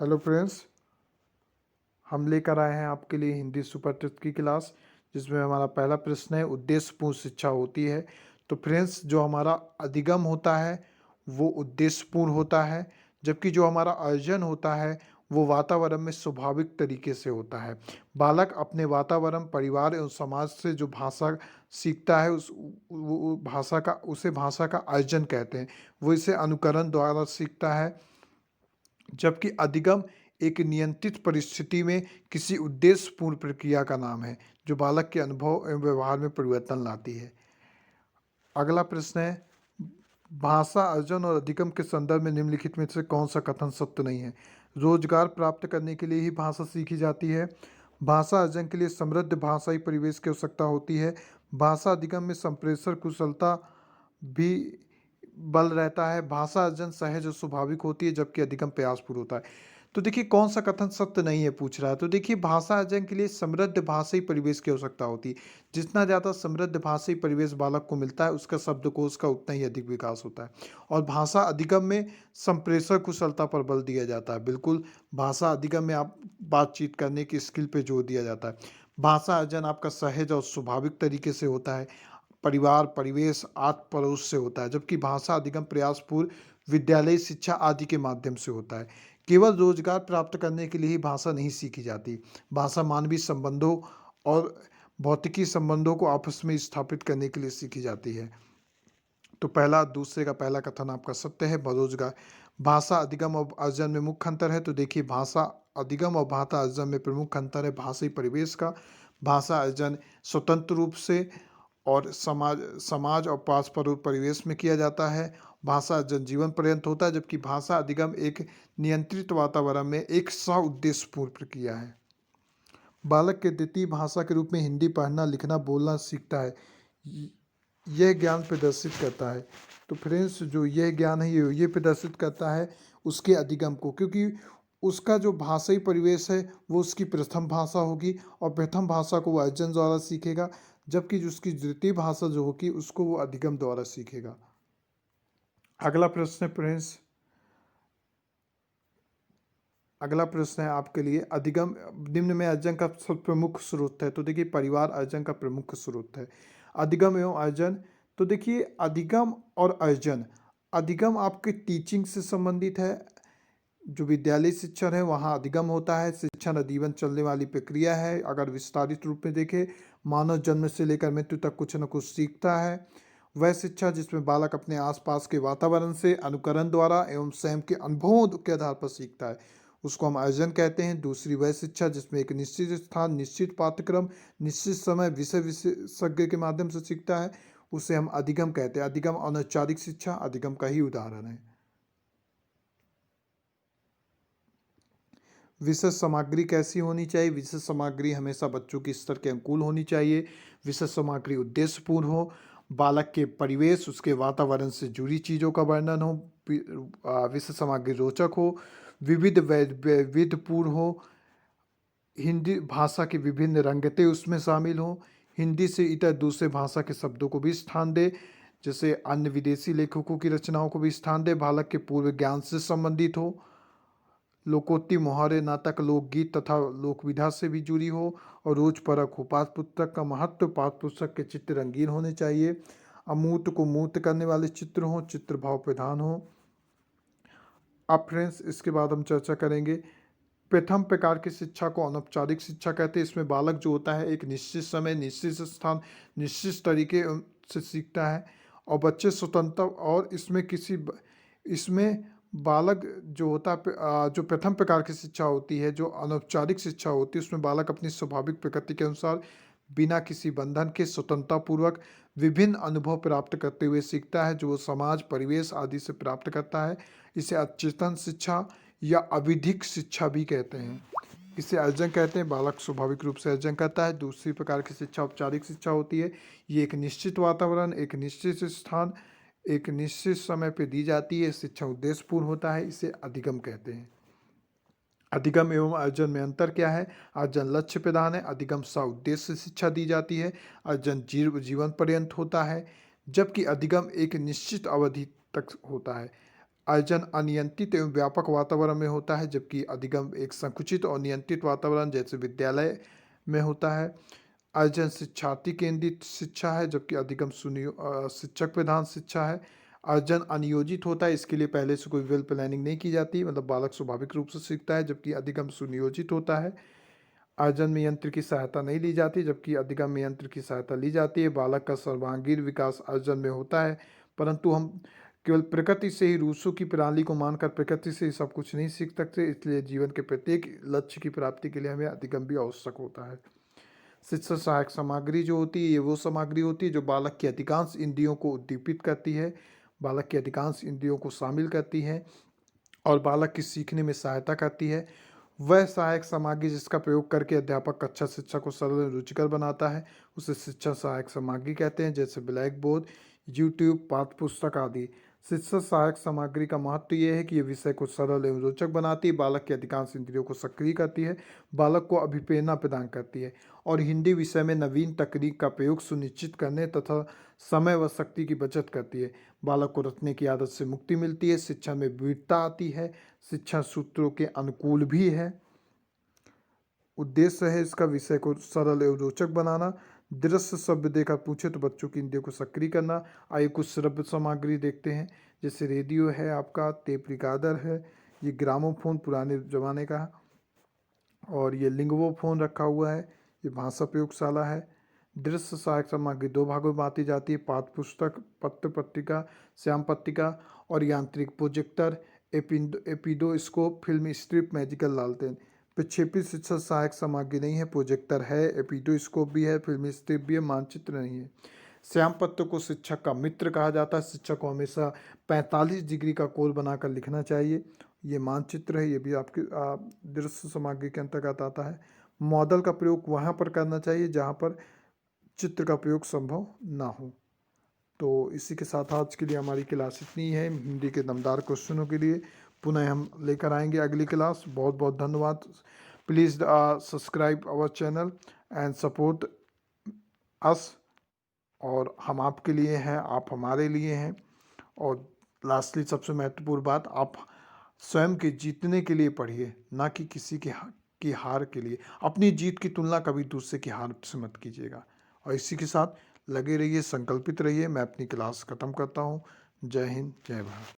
Hello friends, हम लेकर आए हैं आपके लिए हिंदी सुपर टेस्ट की क्लास, जिसमें हमारा पहला प्रश्न है उद्देश्यपूर्ण शिक्षा होती है। तो फ्रेंड्स, जो हमारा अधिगम होता है वो उद्देश्यपूर्ण होता है, जबकि जो हमारा अर्जन होता है वो वातावरण में स्वाभाविक तरीके से होता है। बालक अपने वातावरण, परिवार एवं समाज से जो भाषा सीखता है वो भाषा का उसे भाषा का अर्जन कहते हैं। वो इसे अनुकरण द्वारा सीखता है, जबकि अधिगम एक नियंत्रित परिस्थिति में किसी उद्देश्यपूर्ण प्रक्रिया का नाम है, जो बालक के अनुभव एवं व्यवहार में परिवर्तन लाती है। अगला प्रश्न है, भाषा अर्जन और अधिगम के संदर्भ में निम्नलिखित में से कौन सा कथन सत्य नहीं है? रोजगार प्राप्त करने के लिए ही भाषा सीखी जाती है। भाषा अर्जन के लिए समृद्ध भाषाई परिवेश की आवश्यकता होती है। भाषा अधिगम में संप्रेषण कुशलता भी बल रहता है। भाषा अर्जन सहज और स्वाभाविक होती है, जबकि अधिगम प्रयासपूर्ण होता है। तो देखिए, कौन सा कथन सत्य नहीं है पूछ रहा है। तो देखिए, भाषा अर्जन के लिए समृद्ध भाषाई परिवेश की आवश्यकता होती है। जितना ज़्यादा समृद्ध भाषाई परिवेश बालक को मिलता है, उसका शब्दकोश का उतना ही अधिक विकास होता है। और भाषा अधिगम में संप्रेषण कुशलता पर बल दिया जाता है। बिल्कुल, भाषा अधिगम में आप बातचीत करने की स्किल पे जोर दिया जाता है। भाषा अर्जन आपका सहज और स्वाभाविक तरीके से होता है, परिवार, परिवेश, आस पड़ोस से होता है, जबकि भाषा अधिगम प्रयासपूर्व विद्यालय शिक्षा आदि के माध्यम से होता है। केवल रोजगार प्राप्त करने के लिए ही भाषा नहीं सीखी जाती। भाषा मानवीय संबंधों और भौतिकी संबंधों को आपस में स्थापित करने के लिए सीखी जाती है। तो पहला दूसरे का पहला कथन आपका सत्य है। रोजगार, भाषा अधिगम और अर्जन में मुख्य अंतर है। तो देखिए, भाषा अधिगम और भाषा अर्जन में प्रमुख अंतर है भाषाई परिवेश का। भाषा अर्जन स्वतंत्र रूप से और समाज समाज और पारस्परिक परिवेश में किया जाता है। भाषा जनजीवन पर्यंत होता है, जबकि भाषा अधिगम एक नियंत्रित वातावरण में एक उद्देश्यपूर्ण प्रक्रिया है। बालक के द्वितीय भाषा के रूप में हिंदी पढ़ना, लिखना, बोलना सीखता है। यह ज्ञान प्रदर्शित करता है। तो फ्रेंड्स, जो यह ज्ञान है ये प्रदर्शित करता है उसके अधिगम को, क्योंकि उसका जो भाषाई परिवेश है वो उसकी प्रथम भाषा होगी और प्रथम भाषा को वो अर्जन द्वारा सीखेगा, जबकि जो उसकी द्वितीय भाषा जो होगी उसको वो अधिगम द्वारा सीखेगा। अगला प्रश्न है फ्रेंड्स, अगला प्रश्न है आपके लिए, अधिगम निम्न में अर्जन का सब प्रमुख स्रोत है। तो देखिए, परिवार अर्जन का प्रमुख स्रोत है। अधिगम एवं अर्जन, तो देखिए अधिगम और अर्जन, अधिगम आपके टीचिंग से संबंधित है। जो विद्यालय शिक्षण है वहाँ अधिगम होता है। शिक्षण आजीवन चलने वाली प्रक्रिया है। अगर विस्तारित रूप में देखें, मानव जन्म से लेकर मृत्यु तक कुछ न कुछ सीखता है। वह शिक्षा जिसमें बालक अपने आसपास के वातावरण से अनुकरण द्वारा एवं स्वयं के अनुभवों के आधार पर सीखता है, उसको हम अर्जन कहते हैं। दूसरी वह शिक्षा जिसमें एक निश्चित स्थान, निश्चित पाठ्यक्रम, निश्चित समय, विषय विशेषज्ञ के माध्यम से सीखता है, उसे हम अधिगम कहते हैं। अधिगम अनौपचारिक शिक्षा अधिगम का ही उदाहरण है। विषय सामग्री कैसी होनी चाहिए? विषय सामग्री हमेशा बच्चों के स्तर के अनुकूल होनी चाहिए। विषय सामग्री उद्देश्यपूर्ण हो, बालक के परिवेश, उसके वातावरण से जुड़ी चीज़ों का वर्णन हो, विषय सामग्री रोचक हो, विविध वैविध्यपूर्ण हो, हिंदी भाषा की विभिन्न रंगतें उसमें शामिल हों, हिंदी से इतर दूसरे भाषा के शब्दों को भी स्थान दे, जैसे अन्य विदेशी लेखकों की रचनाओं को भी स्थान दे, बालक के पूर्व ज्ञान से संबंधित हो, लोकोक्ति, मुहावरे, नाटक, लोकगीत तथा लोकविधा से भी जुड़ी हो और रोज परक हो। पाठ्य पुस्तक का महत्व, पाठ्य पुस्तक के चित्र रंगीन होने चाहिए, अमूर्त को मूर्त करने वाले चित्र हों, चित्र भाव प्रधान हो। अब फ्रेंड्स, इसके बाद हम चर्चा करेंगे प्रथम प्रकार की शिक्षा को अनौपचारिक शिक्षा कहते हैं। इसमें बालक जो होता है एक निश्चित समय, निश्चित स्थान, निश्चित तरीके से सीखता है और बच्चे स्वतंत्र, और इसमें बालक जो होता है जो प्रथम प्रकार की शिक्षा होती है, जो अनौपचारिक शिक्षा होती है, उसमें बालक अपनी स्वाभाविक प्रकृति के अनुसार बिना किसी बंधन के स्वतंत्रतापूर्वक विभिन्न अनुभव प्राप्त करते हुए सीखता है, जो वो समाज, परिवेश आदि से प्राप्त करता है। इसे अचेतन शिक्षा या अविधिक शिक्षा भी कहते हैं। इसे अर्जन कहते हैं। बालक स्वाभाविक रूप से अर्जन करता है। दूसरी प्रकार की शिक्षा औपचारिक शिक्षा होती है। ये एक निश्चित वातावरण, एक निश्चित स्थान, एक निश्चित समय पे दी जाती है। शिक्षा उद्देश्यपूर्ण होता है, इसे अधिगम कहते हैं। अधिगम एवं अर्जन में अंतर क्या है? अर्जन लक्ष्य प्रधान है, अधिगम उद्देश्य शिक्षा दी जाती है। अर्जन जीवन पर्यंत होता है, जबकि अधिगम एक निश्चित अवधि तक होता है। आयोजन अनियंत्रित एवं व्यापक वातावरण में होता है, जबकि अधिगम एक संकुचित और नियंत्रित वातावरण जैसे विद्यालय में होता है। आयोजन शिक्षार्थी केंद्रित शिक्षा है, जबकि अधिगम शिक्षक प्रधान शिक्षा है। आयोजन अनियोजित होता है, इसके लिए पहले से कोई वेल प्लानिंग नहीं की जाती, मतलब बालक स्वाभाविक रूप से सीखता है, जबकि अधिगम सुनियोजित होता है। आयोजन में यंत्र की सहायता नहीं ली जाती, जबकि अधिगम में यंत्र की सहायता ली जाती है। बालक का सर्वांगीण विकास आयोजन में होता है, परंतु हम केवल प्रकृति से ही रूसों की प्रणाली को मानकर प्रकृति से ही सब कुछ नहीं सीख सकते, इसलिए जीवन के प्रत्येक लक्ष्य की प्राप्ति के लिए हमें अधिगम भी आवश्यक होता है। शिक्षा सहायक सामग्री जो होती है, ये वो सामग्री होती है जो बालक की अधिकांश इंद्रियों को उद्दीपित करती है, बालक की अधिकांश इंद्रियों को शामिल करती है और बालक की सीखने में सहायता करती है। वह सहायक सामग्री जिसका प्रयोग करके अध्यापक कक्षा शिक्षा को सरल और रुचिकर बनाता है, उसे शिक्षा सहायक सामग्री कहते हैं, जैसे ब्लैक बोर्ड, यूट्यूब, पाठ्य पुस्तक आदि। शिक्षा सहायक सामग्री का महत्व यह है कि यह विषय को सरल एवं रोचक बनाती है, बालक के अधिकांश इंद्रियों को सक्रिय करती है, बालक को अभिप्रेरणा प्रदान करती है और हिंदी विषय में नवीन तकनीक का प्रयोग सुनिश्चित करने तथा समय व शक्ति की बचत करती है। बालक को रटने की आदत से मुक्ति मिलती है, शिक्षा में विविधता आती है, शिक्षा सूत्रों के अनुकूल भी है। उद्देश्य है इसका विषय को सरल एवं रोचक बनाना। दृश्य शब्द देकर पूछे तो बच्चों की इंद्रियों को सक्रिय करना। आइए कुछ श्रव्य सामग्री देखते हैं, जैसे रेडियो है आपका, टेप रिकॉर्डर है, ये ग्रामोफोन पुराने ज़माने का है, और ये लिंगवोफोन रखा हुआ है, ये भाषा प्रयोगशाला है। दृश्य सहायक सामग्री दो भागों में बांटी जाती है, पाठ्य पुस्तक, पत्र पत्रिका, श्याम पत्रिका और यांत्रिक। प्रोजेक्टर, एपिडोस्कोप, फिल्म स्ट्रिप, मैजिकल लालटेन। प्रक्षेपित शिक्षा सहायक सामग्री नहीं है, प्रोजेक्टर है, एपिडोस्कोप भी है, फिल्म स्ट्रिप भी है, मानचित्र नहीं है। श्याम पत्र को शिक्षक का मित्र कहा जाता है, शिक्षक को हमेशा 45 डिग्री का कोण बनाकर लिखना चाहिए। ये मानचित्र है, ये भी आपके दृश्य सामग्री के अंतर्गत आता है। मॉडल का प्रयोग वहाँ पर करना चाहिए जहाँ पर चित्र का प्रयोग संभव ना हो। तो इसी के साथ आज के लिए हमारी क्लास इतनी है। हिंदी के दमदार क्वेश्चनों के लिए पुनः हम लेकर आएंगे अगली क्लास। बहुत बहुत धन्यवाद। Please subscribe our channel and support us. और हम आपके लिए हैं, आप हमारे लिए हैं। और लास्टली सबसे महत्वपूर्ण बात, आप स्वयं के जीतने के लिए पढ़िए, ना कि किसी की हार के लिए। अपनी जीत की तुलना कभी दूसरे की हार से मत कीजिएगा। और इसी के साथ लगे रहिए, संकल्पित रहिए। मैं अपनी क्लास ख़त्म करता हूँ। जय हिंद, जय भारत।